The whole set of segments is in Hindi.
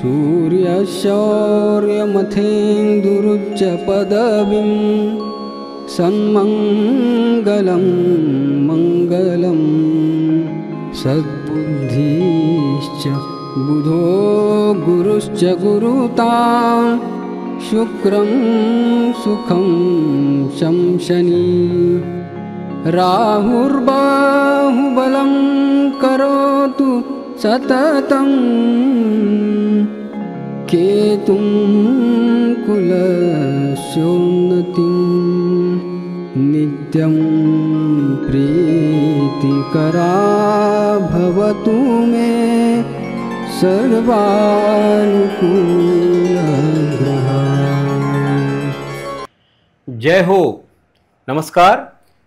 सूर्यशौर्यमथेन्दुरुच्च पदवीं सन्मङ्गलं मङ्गलं सद्बुद्धिश्च बुधो गुरुश्च गुरुतां शुक्रं सुखं शंशनी राहुर्बाहुबलं करोतु सततं केतुं कुलस्योन्नतिं नित्यं प्रीतिकरा भवतु मे सर्वानुकूलग्रहा। जय हो। नमस्कार।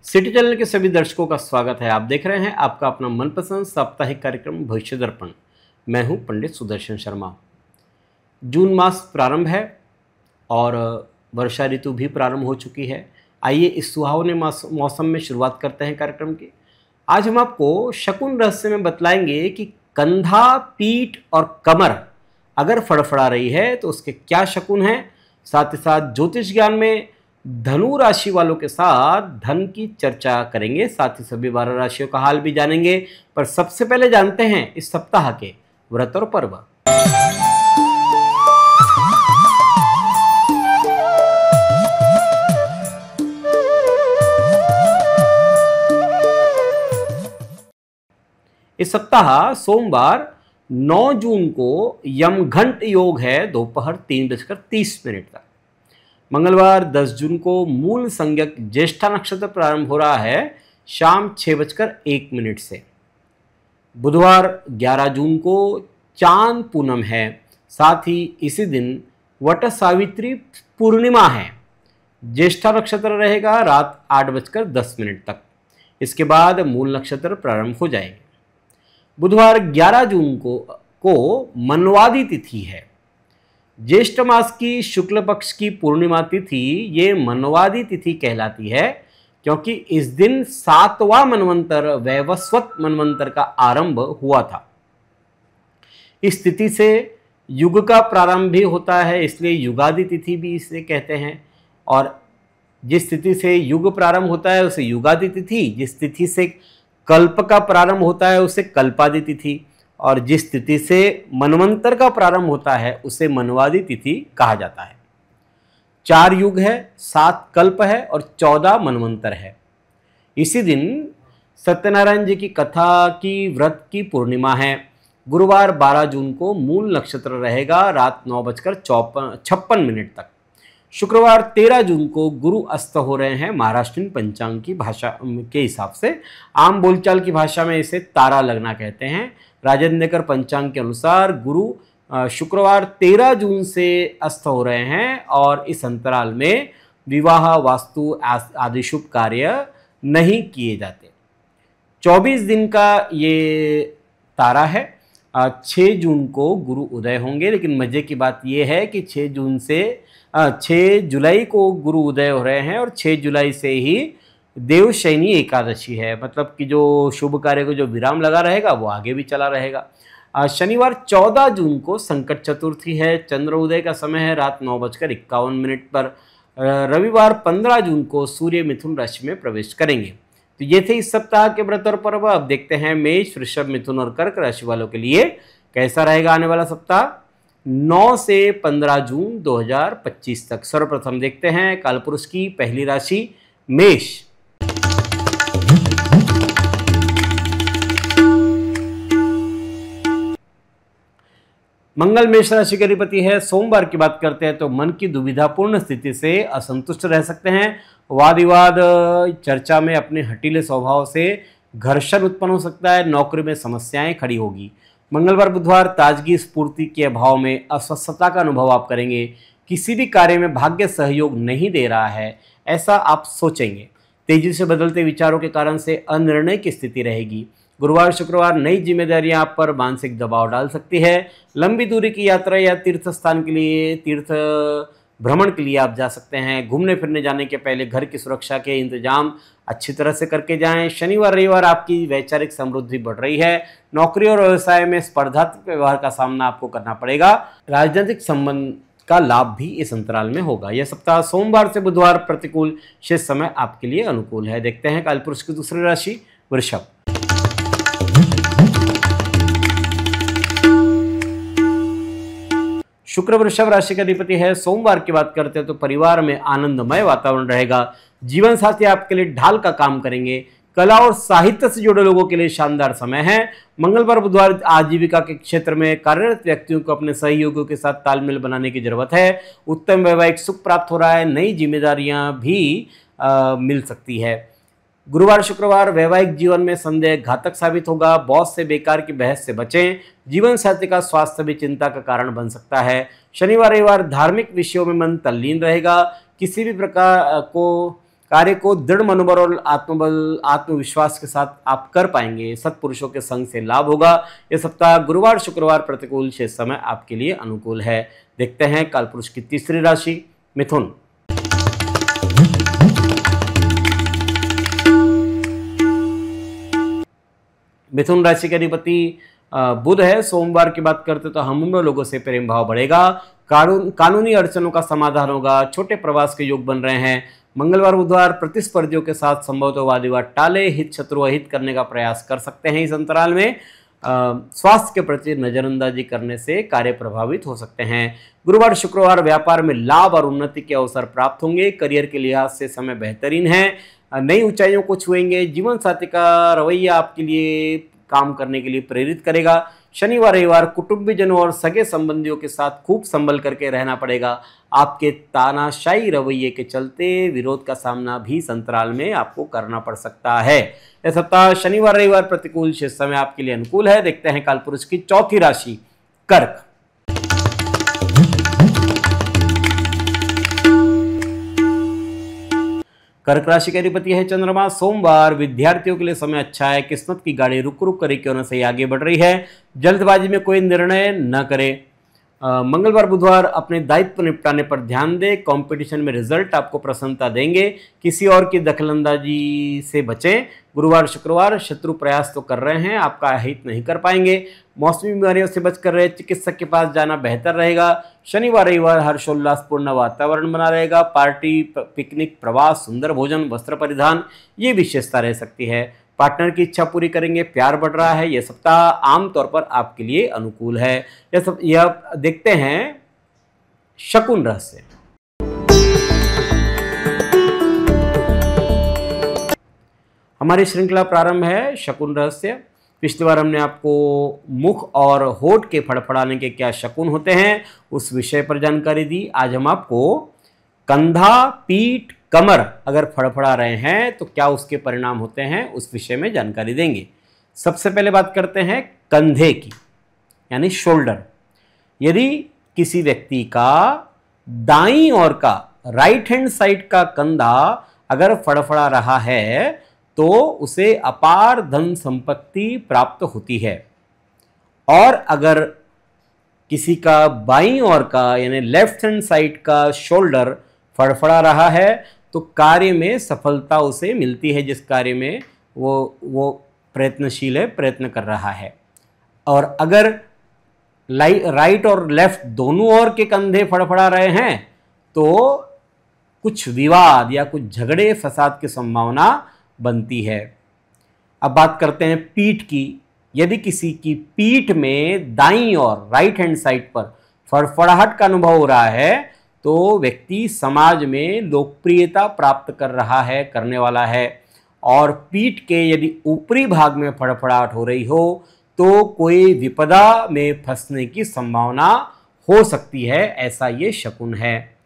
सिटी चैनल के सभी दर्शकों का स्वागत है। आप देख रहे हैं आपका अपना मनपसंद साप्ताहिक कार्यक्रम भविष्य दर्पण। मैं हूं पंडित सुदर्शन शर्मा। जून मास प्रारंभ है और वर्षा ऋतु भी प्रारंभ हो चुकी है। आइए इस सुहावने मौसम में शुरुआत करते हैं कार्यक्रम की। आज हम आपको शकुन रहस्य में बतलाएंगे कि कंधा, पीठ और कमर अगर फड़फड़ा रही है तो उसके क्या शकुन हैं। साथ ही साथ ज्योतिष ज्ञान में धनु राशि वालों के साथ धन की चर्चा करेंगे। साथ ही सभी 12 राशियों का हाल भी जानेंगे। पर सबसे पहले जानते हैं इस सप्ताह के व्रत और पर्व। इस सप्ताह सोमवार 9 जून को यमघंट योग है दोपहर 3:30 तक। मंगलवार 10 जून को मूल संज्ञक ज्येष्ठा नक्षत्र प्रारंभ हो रहा है शाम 6:01 से। बुधवार 11 जून को चांद पूनम है। साथ ही इसी दिन वट सावित्री पूर्णिमा है। ज्येष्ठा नक्षत्र रहेगा रात 8:10 तक। इसके बाद मूल नक्षत्र प्रारंभ हो जाएंगे। बुधवार 11 जून को मनवादी तिथि है। ज्येष्ठ मास की शुक्ल पक्ष की पूर्णिमा तिथि ये मनवादी तिथि कहलाती है, क्योंकि इस दिन 7वां मनवंतर वैवस्वत मनवंतर का आरंभ हुआ था। इस तिथि से युग का प्रारंभ भी होता है, इसलिए युगादि तिथि भी इसे कहते हैं। और जिस तिथि से युग प्रारंभ होता है उसे युगादि तिथि, जिस तिथि से कल्प का प्रारंभ होता है उसे कल्पादि तिथि, और जिस तिथि से मनवंतर का प्रारंभ होता है उसे मनवादी तिथि कहा जाता है। 4 युग है, 7 कल्प है और 14 मनवंतर है। इसी दिन सत्यनारायण जी की कथा की व्रत की पूर्णिमा है। गुरुवार 12 जून को मूल नक्षत्र रहेगा रात 9:56 तक। शुक्रवार 13 जून को गुरु अस्त हो रहे हैं महाराष्ट्रीयन पंचांग की भाषा के हिसाब से। आम बोलचाल की भाषा में इसे तारा लगना कहते हैं। राजेंद्र पंचांग के अनुसार गुरु शुक्रवार 13 जून से अस्त हो रहे हैं और इस अंतराल में विवाह, वास्तु आदि शुभ कार्य नहीं किए जाते। 24 दिन का ये तारा है। 6 जून को गुरु उदय होंगे, लेकिन मजे की बात यह है कि 6 जुलाई को गुरु उदय हो रहे हैं और 6 जुलाई से ही देवशयनी एकादशी है। मतलब कि जो शुभ कार्य को जो विराम लगा रहेगा वो आगे भी चला रहेगा। शनिवार 14 जून को संकट चतुर्थी है। चंद्र उदय का समय है रात 9:51 पर। रविवार 15 जून को सूर्य मिथुन राशि में प्रवेश करेंगे। तो ये थे इस सप्ताह के व्रत और पर्व। अब देखते हैं मेष, वृषभ, मिथुन और कर्क राशि वालों के लिए कैसा रहेगा आने वाला सप्ताह 9 से 15 जून 2025 तक। सर्वप्रथम देखते हैं कालपुरुष की पहली राशि मेष। मंगल मेष राशि के अधिपति है। सोमवार की बात करते हैं तो मन की दुविधापूर्ण स्थिति से असंतुष्ट रह सकते हैं। वाद विवाद, चर्चा में अपने हटीले स्वभाव से घर्षण उत्पन्न हो सकता है। नौकरी में समस्याएं खड़ी होगी। मंगलवार बुधवार ताजगी स्फूर्ति के अभाव में अस्वस्थता का अनुभव आप करेंगे। किसी भी कार्य में भाग्य सहयोग नहीं दे रहा है ऐसा आप सोचेंगे। तेजी से बदलते विचारों के कारण से अनिर्णय की स्थिति रहेगी। गुरुवार शुक्रवार नई जिम्मेदारियां आप पर मानसिक दबाव डाल सकती है। लंबी दूरी की यात्रा या तीर्थ स्थान के लिए, तीर्थ भ्रमण के लिए आप जा सकते हैं। घूमने फिरने जाने के पहले घर की सुरक्षा के इंतजाम अच्छी तरह से करके जाएं। शनिवार रविवार आपकी वैचारिक समृद्धि बढ़ रही है। नौकरी और व्यवसाय में स्पर्धात्मक व्यवहार का सामना आपको करना पड़ेगा। राजनीतिक संबंध का लाभ भी इस अंतराल में होगा। यह सप्ताह सोमवार से बुधवार प्रतिकूल, शेष समय आपके लिए अनुकूल है। देखते हैं कालपुरुष की दूसरी राशि वृषभ। शुक्र वृषभ राशि का अधिपति है। सोमवार की बात करते हैं तो परिवार में आनंदमय वातावरण रहेगा। जीवन साथी आपके लिए ढाल का काम करेंगे। कला और साहित्य से जुड़े लोगों के लिए शानदार समय है। मंगलवार बुधवार आजीविका के क्षेत्र में कार्यरत व्यक्तियों को अपने सहयोगियों के साथ तालमेल बनाने की जरूरत है। उत्तम वैवाहिक सुख प्राप्त हो रहा है। नई जिम्मेदारियां भी मिल सकती है। गुरुवार शुक्रवार वैवाहिक जीवन में संदेह घातक साबित होगा। बॉस से बेकार की बहस से बचें। जीवन साथी का स्वास्थ्य भी चिंता का कारण बन सकता है। शनिवार रविवार धार्मिक विषयों में मन तल्लीन रहेगा। किसी भी प्रकार को कार्य को दृढ़ मनोबल और आत्मविश्वास के साथ आप कर पाएंगे। सत्पुरुषों के संग से लाभ होगा। यह सप्ताह गुरुवार शुक्रवार प्रतिकूल, शेष समय आपके लिए अनुकूल है। देखते हैं कालपुरुष की तीसरी राशि मिथुन। मिथुन राशि के अधिपति बुध है। सोमवार की बात करते तो हम उम्र लोगों से प्रेम भाव बढ़ेगा। कानूनी अड़चनों का समाधान होगा। छोटे प्रवास के योग बन रहे हैं। मंगलवार बुधवार प्रतिस्पर्धियों के साथ संभवतः वाद विवाद टाले, हित शत्रु अहित करने का प्रयास कर सकते हैं। इस अंतराल में स्वास्थ्य के प्रति नजरअंदाजी करने से कार्य प्रभावित हो सकते हैं। गुरुवार शुक्रवार व्यापार में लाभ और उन्नति के अवसर प्राप्त होंगे। करियर के लिहाज से समय बेहतरीन है। नई ऊंचाइयों को छुएंगे। जीवन साथी का रवैया आपके लिए काम करने के लिए प्रेरित करेगा। शनिवार रविवार कुटुंबीजनों और सगे संबंधियों के साथ खूब संभल करके रहना पड़ेगा। आपके तानाशाही रवैये के चलते विरोध का सामना भी इस अंतराल में आपको करना पड़ सकता है। यह सप्ताह शनिवार रविवार प्रतिकूल, शेष समय आपके लिए अनुकूल है। देखते हैं कालपुरुष की चौथी राशि कर्क। कर्क राशि के अधिपति है चंद्रमा। सोमवार विद्यार्थियों के लिए समय अच्छा है। किस्मत की गाड़ी रुक रुक कर क्यों न सही आगे बढ़ रही है। जल्दबाजी में कोई निर्णय न करें। मंगलवार बुधवार अपने दायित्व निपटाने पर ध्यान दें। कंपटीशन में रिजल्ट आपको प्रसन्नता देंगे। किसी और की दखलंदाजी से बचें। गुरुवार शुक्रवार शत्रु प्रयास तो कर रहे हैं, आपका हित नहीं कर पाएंगे। मौसमी बीमारियों से बचकर रहे, चिकित्सक के पास जाना बेहतर रहेगा। शनिवार रविवार हर्षोल्लासपूर्ण वातावरण बना रहेगा। पार्टी, पिकनिक, प्रवास, सुंदर भोजन, वस्त्र परिधान, ये विशेषता रह सकती है। पार्टनर की इच्छा पूरी करेंगे। प्यार बढ़ रहा है। यह सप्ताह आमतौर पर आपके लिए अनुकूल है। यह देखते हैं शकुन रहस्य। हमारी श्रृंखला प्रारंभ है शकुन रहस्य। पिछली बार हमने आपको मुख और होठ के फड़फड़ाने के क्या शकुन होते हैं उस विषय पर जानकारी दी। आज हम आपको कंधा, पीठ, कमर अगर फड़फड़ा रहे हैं तो क्या उसके परिणाम होते हैं उस विषय में जानकारी देंगे। सबसे पहले बात करते हैं कंधे की, यानी शोल्डर। यदि किसी व्यक्ति का दाईं ओर का, राइट हैंड साइड का कंधा अगर फड़फड़ा रहा है तो उसे अपार धन संपत्ति प्राप्त होती है। और अगर किसी का बाईं ओर का, यानी लेफ्ट हैंड साइड का शोल्डर फड़फड़ा रहा है तो कार्य में सफलता उसे मिलती है। जिस कार्य में वो प्रयत्नशील है, प्रयत्न कर रहा है। और अगर राइट और लेफ्ट दोनों ओर के कंधे फड़फड़ा रहे हैं तो कुछ विवाद या कुछ झगड़े फसाद की संभावना बनती है। अब बात करते हैं पीठ की। यदि किसी की पीठ में दाईं और राइट हैंड साइड पर फड़फड़ाहट का अनुभव हो रहा है तो व्यक्ति समाज में लोकप्रियता प्राप्त कर रहा है, करने वाला है। और पीठ के यदि ऊपरी भाग में फड़फड़ाहट हो रही हो तो कोई विपदा में फंसने की संभावना हो सकती है, ऐसा ये शकुन है।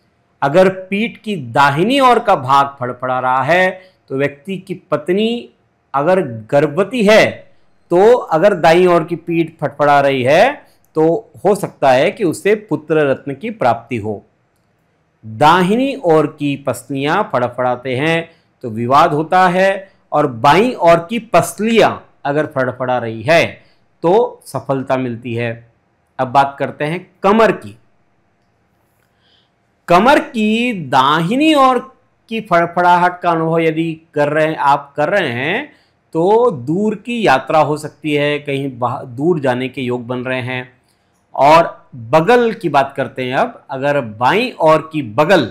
अगर पीठ की दाहिनी ओर का भाग फड़फड़ा रहा है तो व्यक्ति की पत्नी अगर गर्भवती है तो अगर दाईं ओर की पीठ फड़फड़ा रही है तो हो सकता है कि उसे पुत्र रत्न की प्राप्ति हो। दाहिनी ओर की पसलियां फड़फड़ाते हैं तो विवाद होता है। और बाईं ओर की पसलियां अगर फड़फड़ा रही है तो सफलता मिलती है। अब बात करते हैं कमर की। कमर की दाहिनी ओर की फड़फड़ाहट का अनुभव यदि कर रहे हैं तो दूर की यात्रा हो सकती है, कहीं दूर जाने के योग बन रहे हैं। और बगल की बात करते हैं अब, अगर बाईं ओर की बगल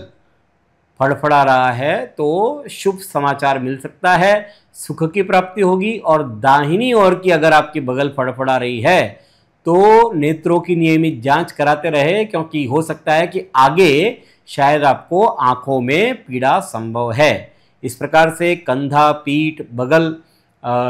फड़फड़ा रहा है तो शुभ समाचार मिल सकता है, सुख की प्राप्ति होगी। और दाहिनी ओर की अगर आपकी बगल फड़फड़ा रही है तो नेत्रों की नियमित जांच कराते रहे, क्योंकि हो सकता है कि आगे शायद आपको आंखों में पीड़ा संभव है। इस प्रकार से कंधा, पीठ, बगल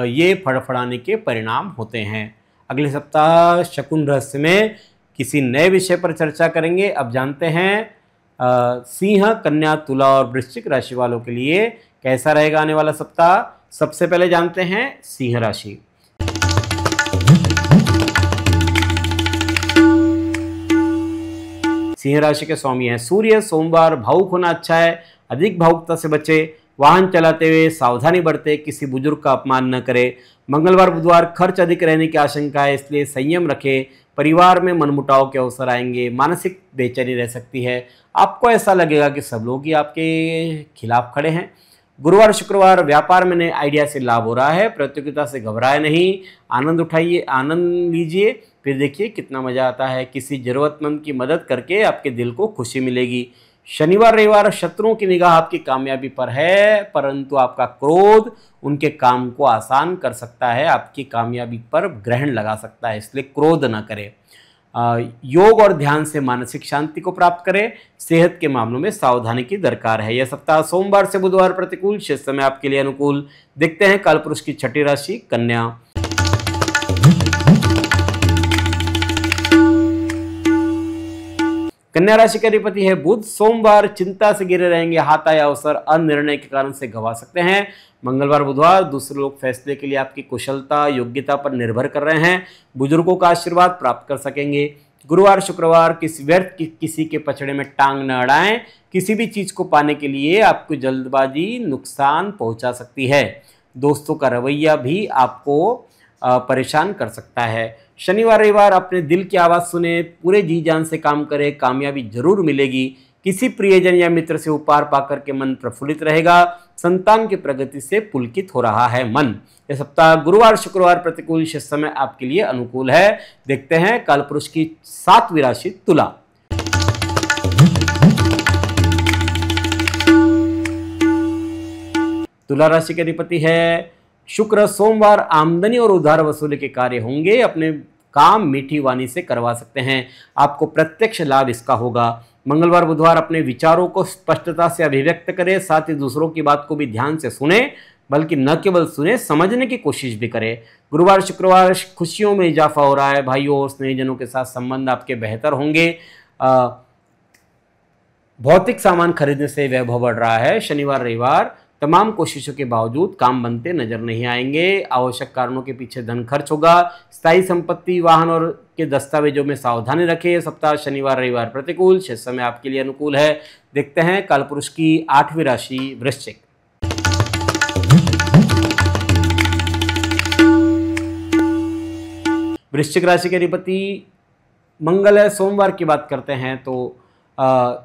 ये फड़फड़ाने के परिणाम होते हैं। अगले सप्ताह शकुन रहस्य में किसी नए विषय पर चर्चा करेंगे। अब जानते हैं सिंह, कन्या, तुला और वृश्चिक राशि वालों के लिए कैसा रहेगा आने वाला सप्ताह। सबसे पहले जानते हैं सिंह राशि। सिंह राशि के स्वामी हैं सूर्य। सोमवार भावुक होना अच्छा है, अधिक भावुकता से बचे, वाहन चलाते हुए सावधानी बरते, किसी बुजुर्ग का अपमान न करे। मंगलवार बुधवार खर्च अधिक रहने की आशंका है, इसलिए संयम रखें। परिवार में मनमुटाव के अवसर आएंगे, मानसिक बेचैनी रह सकती है, आपको ऐसा लगेगा कि सब लोग ही आपके खिलाफ खड़े हैं। गुरुवार शुक्रवार व्यापार में नए आइडिया से लाभ हो रहा है, प्रतियोगिता से घबराए नहीं, आनंद उठाइए, आनंद लीजिए, फिर देखिए कितना मजा आता है। किसी जरूरतमंद की मदद करके आपके दिल को खुशी मिलेगी। शनिवार रविवार शत्रुओं की निगाह आपकी कामयाबी पर है, परंतु आपका क्रोध उनके काम को आसान कर सकता है, आपकी कामयाबी पर ग्रहण लगा सकता है, इसलिए क्रोध न करें। योग और ध्यान से मानसिक शांति को प्राप्त करें। सेहत के मामलों में सावधानी की दरकार है। यह सप्ताह सोमवार से बुधवार प्रतिकूल, शेष समय आपके लिए अनुकूल। देखते हैं कालपुरुष की छठी राशि कन्या। कन्या राशि का अधिपति है बुध। सोमवार चिंता से घिरे रहेंगे, हाथ आया अवसर अनिर्णय के कारण से गंवा सकते हैं। मंगलवार बुधवार दूसरे लोग फैसले के लिए आपकी कुशलता योग्यता पर निर्भर कर रहे हैं, बुजुर्गों का आशीर्वाद प्राप्त कर सकेंगे। गुरुवार शुक्रवार किसी के पछड़े में टांग न अड़ाएं, किसी भी चीज को पाने के लिए आपको जल्दबाजी नुकसान पहुंचा सकती है। दोस्तों का रवैया भी आपको परेशान कर सकता है। शनिवार रविवार अपने दिल की आवाज़ सुने, पूरे जी जान से काम करें, कामयाबी जरूर मिलेगी। किसी प्रियजन या मित्र से उपहार पाकर के मन प्रफुल्लित रहेगा। संतान की प्रगति से पुलकित हो रहा है मन। यह सप्ताह गुरुवार शुक्रवार प्रतिकूल, शेष समय आपके लिए अनुकूल है। देखते हैं कालपुरुष की 7वीं राशि तुला। तुला राशि के अधिपति है शुक्र। सोमवार आमदनी और उधार वसूली के कार्य होंगे, अपने काम मीठी वाणी से करवा सकते हैं, आपको प्रत्यक्ष लाभ इसका होगा। मंगलवार बुधवार अपने विचारों को स्पष्टता से अभिव्यक्त करें, साथ ही दूसरों की बात को भी ध्यान से सुने, बल्कि न केवल सुने समझने की कोशिश भी करें। गुरुवार शुक्रवार खुशियों में इजाफा हो रहा है, भाइयों और स्नेहीजनों के साथ संबंध आपके बेहतर होंगे। भौतिक सामान खरीदने से वैभव बढ़ रहा है। शनिवार रविवार तमाम कोशिशों के बावजूद काम बनते नजर नहीं आएंगे, आवश्यक कारणों के पीछे धन खर्च होगा। स्थायी संपत्ति, वाहन और के दस्तावेजों में सावधानी रखें। सप्ताह शनिवार रविवार प्रतिकूल, शेष समय आपके लिए अनुकूल है। देखते हैं कालपुरुष की 8वीं राशि वृश्चिक। वृश्चिक राशि के अधिपति मंगल है। सोमवार की बात करते हैं तो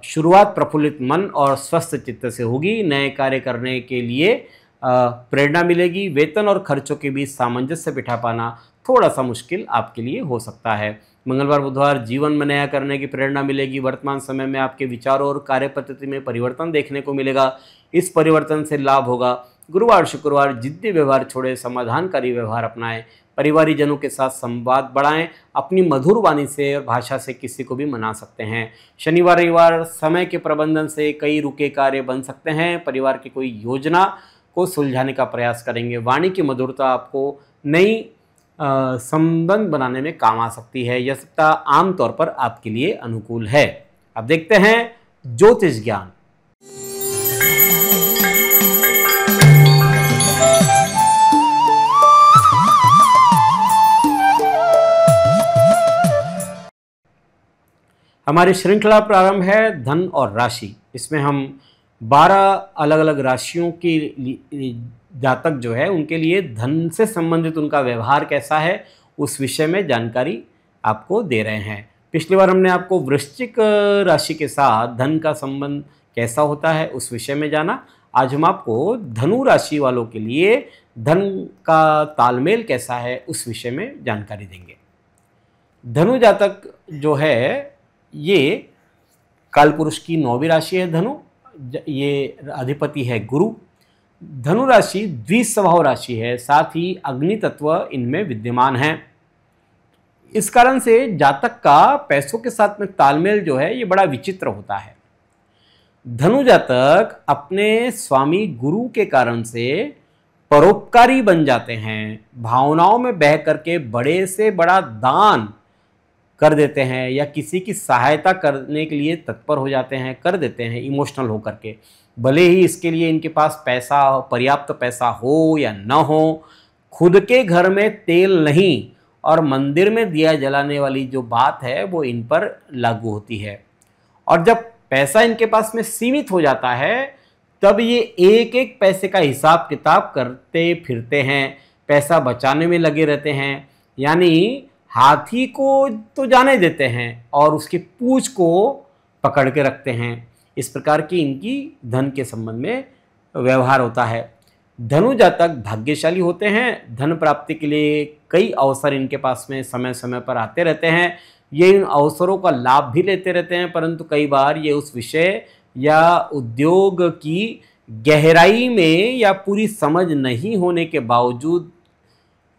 शुरुआत प्रफुल्लित मन और स्वस्थ चित्त से होगी। नए कार्य करने के लिए प्रेरणा मिलेगी। वेतन और खर्चों के बीच सामंजस्य बिठा पाना थोड़ा सा मुश्किल आपके लिए हो सकता है। मंगलवार बुधवार जीवन में नया करने की प्रेरणा मिलेगी। वर्तमान समय में आपके विचारों और कार्य पद्धति में परिवर्तन देखने को मिलेगा, इस परिवर्तन से लाभ होगा। गुरुवार शुक्रवार जिद्दी व्यवहार छोड़े, समाधानकारी व्यवहार अपनाएं। परिवारिक जनों के साथ संवाद बढ़ाएं, अपनी मधुर वाणी से और भाषा से किसी को भी मना सकते हैं। शनिवार रविवार समय के प्रबंधन से कई रुके कार्य बन सकते हैं। परिवार की कोई योजना को सुलझाने का प्रयास करेंगे। वाणी की मधुरता आपको नई संबंध बनाने में काम आ सकती है। यह सप्ताह आमतौर पर आपके लिए अनुकूल है। अब देखते हैं ज्योतिष ज्ञान। हमारी श्रृंखला प्रारंभ है धन और राशि। इसमें हम 12 अलग अलग राशियों की जातक जो है उनके लिए धन से संबंधित उनका व्यवहार कैसा है उस विषय में जानकारी आपको दे रहे हैं। पिछली बार हमने आपको वृश्चिक राशि के साथ धन का संबंध कैसा होता है उस विषय में जाना। आज हम आपको धनु राशि वालों के लिए धन का तालमेल कैसा है उस विषय में जानकारी देंगे। धनु जातक जो है ये कालपुरुष की 9वीं राशि है धनु। ये अधिपति है गुरु। धनु राशि द्विस्वभाव राशि है, साथ ही अग्नि तत्व इनमें विद्यमान है। इस कारण से जातक का पैसों के साथ में तालमेल जो है ये बड़ा विचित्र होता है। धनु जातक अपने स्वामी गुरु के कारण से परोपकारी बन जाते हैं, भावनाओं में बह करके बड़े से बड़ा दान कर देते हैं या किसी की सहायता करने के लिए तत्पर हो जाते हैं, कर देते हैं इमोशनल होकर के। भले ही इसके लिए इनके पास पैसा, पर्याप्त पैसा हो या न हो, खुद के घर में तेल नहीं और मंदिर में दिया जलाने वाली जो बात है वो इन पर लागू होती है। और जब पैसा इनके पास में सीमित हो जाता है तब ये एक एक पैसे का हिसाब किताब करते फिरते हैं, पैसा बचाने में लगे रहते हैं। यानी हाथी को तो जाने देते हैं और उसकी पूंछ को पकड़ के रखते हैं। इस प्रकार की इनकी धन के संबंध में व्यवहार होता है। धनु जातक भाग्यशाली होते हैं। धन प्राप्ति के लिए कई अवसर इनके पास में समय समय पर आते रहते हैं। ये इन अवसरों का लाभ भी लेते रहते हैं, परंतु कई बार ये उस विषय या उद्योग की गहराई में या पूरी समझ नहीं होने के बावजूद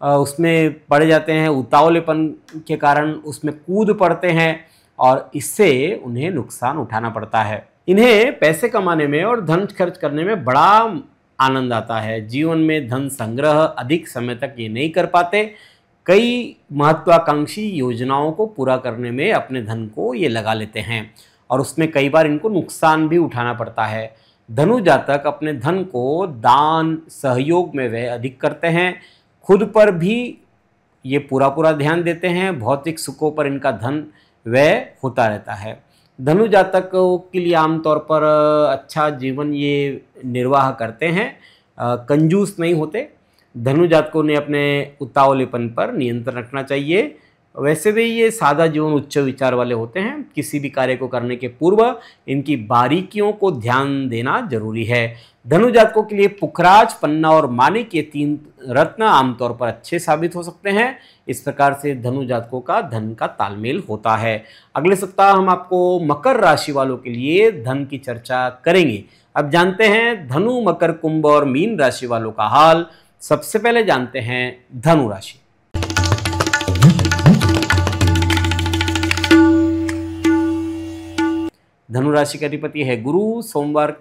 उसमें पड़ जाते हैं। उतावलेपन के कारण उसमें कूद पड़ते हैं और इससे उन्हें नुकसान उठाना पड़ता है। इन्हें पैसे कमाने में और धन खर्च करने में बड़ा आनंद आता है। जीवन में धन संग्रह अधिक समय तक ये नहीं कर पाते। कई महत्वाकांक्षी योजनाओं को पूरा करने में अपने धन को ये लगा लेते हैं और उसमें कई बार इनको नुकसान भी उठाना पड़ता है। धनु जातक अपने धन को दान, सहयोग में व्यय अधिक करते हैं। खुद पर भी ये पूरा ध्यान देते हैं। भौतिक सुखों पर इनका धन व्यय होता रहता है। धनु जातक के लिए आमतौर पर अच्छा जीवन ये निर्वाह करते हैं, कंजूस नहीं होते। धनु जातकों ने अपने उतावलेपन पर नियंत्रण रखना चाहिए। वैसे भी ये सादा जीवन उच्च विचार वाले होते हैं। किसी भी कार्य को करने के पूर्व इनकी बारीकियों को ध्यान देना जरूरी है। धनु जातकों के लिए पुखराज, पन्ना और माणिक ये 3 रत्न आमतौर पर अच्छे साबित हो सकते हैं। इस प्रकार से धनु जातकों का धन का तालमेल होता है। अगले सप्ताह हम आपको मकर राशि वालों के लिए धन की चर्चा करेंगे। अब जानते हैं धनु, मकर, कुंभ और मीन राशि वालों का हाल। सबसे पहले जानते हैं धनु राशि। धनु राशि का अधिपति है गुरु। सोमवार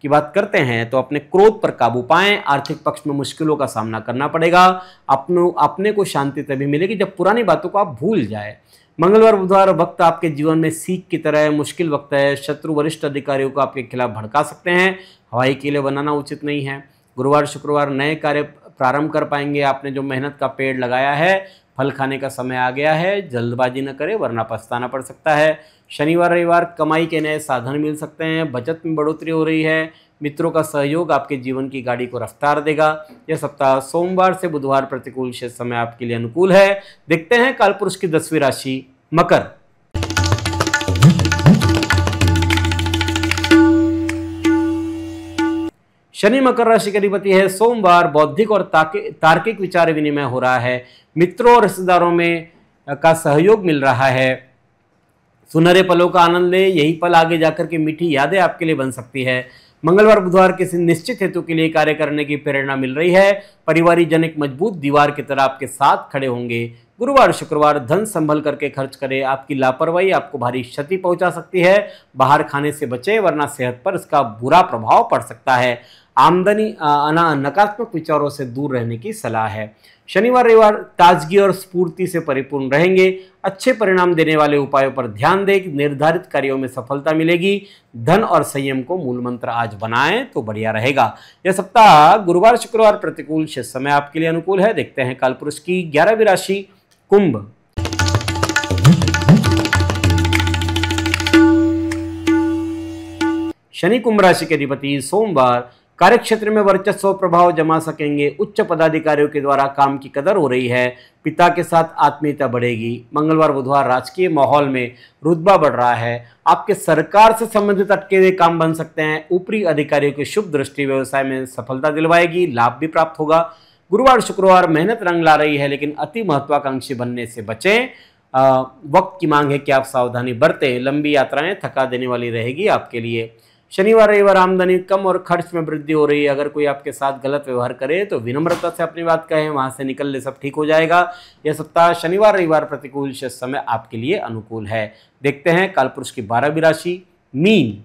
की बात करते हैं तो अपने क्रोध पर काबू पाएं। आर्थिक पक्ष में मुश्किलों का सामना करना पड़ेगा। अपने को शांति तभी मिलेगी जब पुरानी बातों को आप भूल जाए। मंगलवार, बुधवार वक्त आपके जीवन में सीख की तरह मुश्किल वक्त है। शत्रु वरिष्ठ अधिकारियों को आपके खिलाफ भड़का सकते हैं। हवाई किले बनाना उचित नहीं है। गुरुवार, शुक्रवार नए कार्य प्रारंभ कर पाएंगे। आपने जो मेहनत का पेड़ लगाया है फल खाने का समय आ गया है। जल्दबाजी न करें वरना पछताना पड़ सकता है। शनिवार, रविवार कमाई के नए साधन मिल सकते हैं। बचत में बढ़ोतरी हो रही है। मित्रों का सहयोग आपके जीवन की गाड़ी को रफ्तार देगा। यह सप्ताह सोमवार से बुधवार प्रतिकूल शेष समय आपके लिए अनुकूल है। देखते हैं कालपुरुष की 10वीं राशि मकर। शनि मकर राशि के अधिपति है। सोमवार बौद्धिक और तार्किक विचार विनिमय हो रहा है। मित्रों और रिश्तेदारों में का सहयोग मिल रहा है। सुनहरे पलों का आनंद ले। यही पल आगे जाकर के मीठी यादें आपके लिए बन सकती है। मंगलवार, बुधवार किसी निश्चित हेतु के लिए कार्य करने की प्रेरणा मिल रही है। पारिवारिक जन एक मजबूत दीवार की तरह आपके साथ खड़े होंगे। गुरुवार, शुक्रवार धन संभल करके खर्च करें। आपकी लापरवाही आपको भारी क्षति पहुंचा सकती है। बाहर खाने से बचें वरना सेहत पर इसका बुरा प्रभाव पड़ सकता है। आमदनी नकारात्मक विचारों से दूर रहने की सलाह है। शनिवार, रविवार ताजगी और स्फूर्ति से परिपूर्ण रहेंगे। अच्छे परिणाम देने वाले उपायों पर ध्यान दें। निर्धारित कार्यों में सफलता मिलेगी। धन और संयम को मूल मंत्र आज बनाएं तो बढ़िया रहेगा। यह सप्ताह गुरुवार, शुक्रवार प्रतिकूल शेष समय आपके लिए अनुकूल है। देखते हैं कालपुरुष की 11वीं राशि कुंभ। शनि कुंभ राशि के अधिपति। सोमवार कार्यक्षेत्र में वर्चस्व प्रभाव जमा सकेंगे। उच्च पदाधिकारियों के द्वारा काम की कदर हो रही है। पिता के साथ आत्मीयता बढ़ेगी। मंगलवार बुधवार राजकीय माहौल में रुतबा बढ़ रहा है। आपके सरकार से संबंधित अटके हुए काम बन सकते हैं। ऊपरी अधिकारियों की शुभ दृष्टि व्यवसाय में सफलता दिलवाएगी। लाभ भी प्राप्त होगा। गुरुवार शुक्रवार मेहनत रंग ला रही है, लेकिन अति महत्वाकांक्षी बनने से बचें। वक्त की मांग है कि आप सावधानी बरतें। लंबी यात्राएं थका देने वाली रहेगी आपके लिए। शनिवार रविवार आमदनी कम और खर्च में वृद्धि हो रही है। अगर कोई आपके साथ गलत व्यवहार करे तो विनम्रता से अपनी बात कहें, वहां से निकल ले, सब ठीक हो जाएगा। यह सप्ताह शनिवार रविवार प्रतिकूल, शेष समय आपके लिए अनुकूल है। देखते हैं कालपुरुष की 12वीं राशि मीन।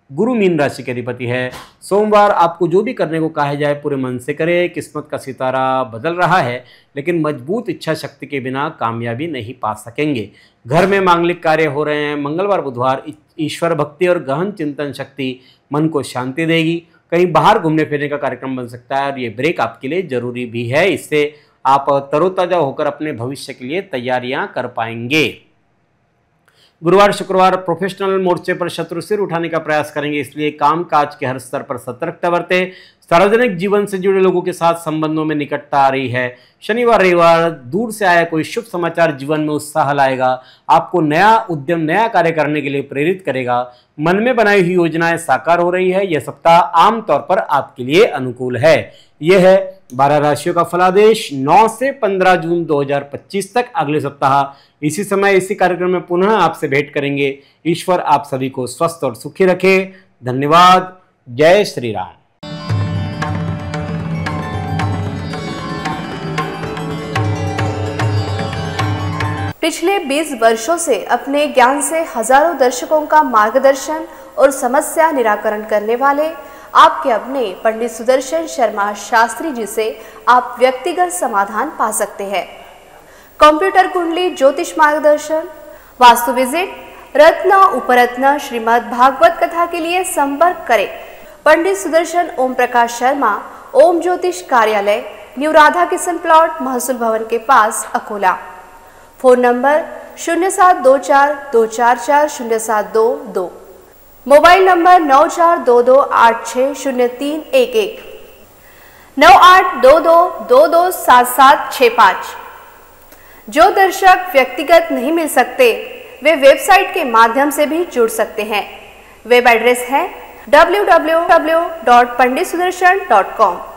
गुरु मीन राशि के अधिपति है। सोमवार आपको जो भी करने को कहा जाए पूरे मन से करें। किस्मत का सितारा बदल रहा है, लेकिन मजबूत इच्छा शक्ति के बिना कामयाबी नहीं पा सकेंगे। घर में मांगलिक कार्य हो रहे हैं। मंगलवार बुधवार ईश्वर भक्ति और गहन चिंतन शक्ति मन को शांति देगी। कहीं बाहर घूमने फिरने का कार्यक्रम बन सकता है और ये ब्रेक आपके लिए जरूरी भी है। इससे आप तरोताजा होकर अपने भविष्य के लिए तैयारियां कर पाएंगे। गुरुवार शुक्रवार प्रोफेशनल मोर्चे पर शत्रु सिर उठाने का प्रयास करेंगे, इसलिए कामकाज के हर स्तर पर सतर्कता बरतें। सार्वजनिक जीवन से जुड़े लोगों के साथ संबंधों में निकटता आ रही है। शनिवार रविवार दूर से आया कोई शुभ समाचार जीवन में उत्साह लाएगा। आपको नया उद्यम, नया कार्य करने के लिए प्रेरित करेगा। मन में बनाई हुई योजनाएं साकार हो रही है। यह सप्ताह आमतौर पर आपके लिए अनुकूल है। यह है 12 राशियों का फलादेश 9 से 15 जून 2025 तक। अगले सप्ताह इसी समय इसी कार्यक्रम में पुनः आपसे भेंट करेंगे। ईश्वर आप सभी को स्वस्थ और सुखी रखे। धन्यवाद। जय श्री राम। पिछले 20 वर्षों से अपने ज्ञान से हजारों दर्शकों का मार्गदर्शन और समस्या निराकरण करने वाले आपके अपने पंडित सुदर्शन शर्मा शास्त्री जी से आप व्यक्तिगत समाधान पा सकते हैं। कंप्यूटर कुंडली, ज्योतिष मार्गदर्शन, वास्तु विजिट, रत्न उपरत्न, श्रीमद् भागवत कथा के लिए संपर्क करें पंडित सुदर्शन ओम प्रकाश शर्मा, ओम ज्योतिष कार्यालय, न्यू राधा किशन प्लॉट, महसूल भवन के पास, Akola. Phone number 0724244072, mobile number 9422860311, 9822227765। जो दर्शक व्यक्तिगत नहीं मिल सकते वे वेबसाइट के माध्यम से भी जुड़ सकते हैं। वेब एड्रेस है www.panditsudarshan.com।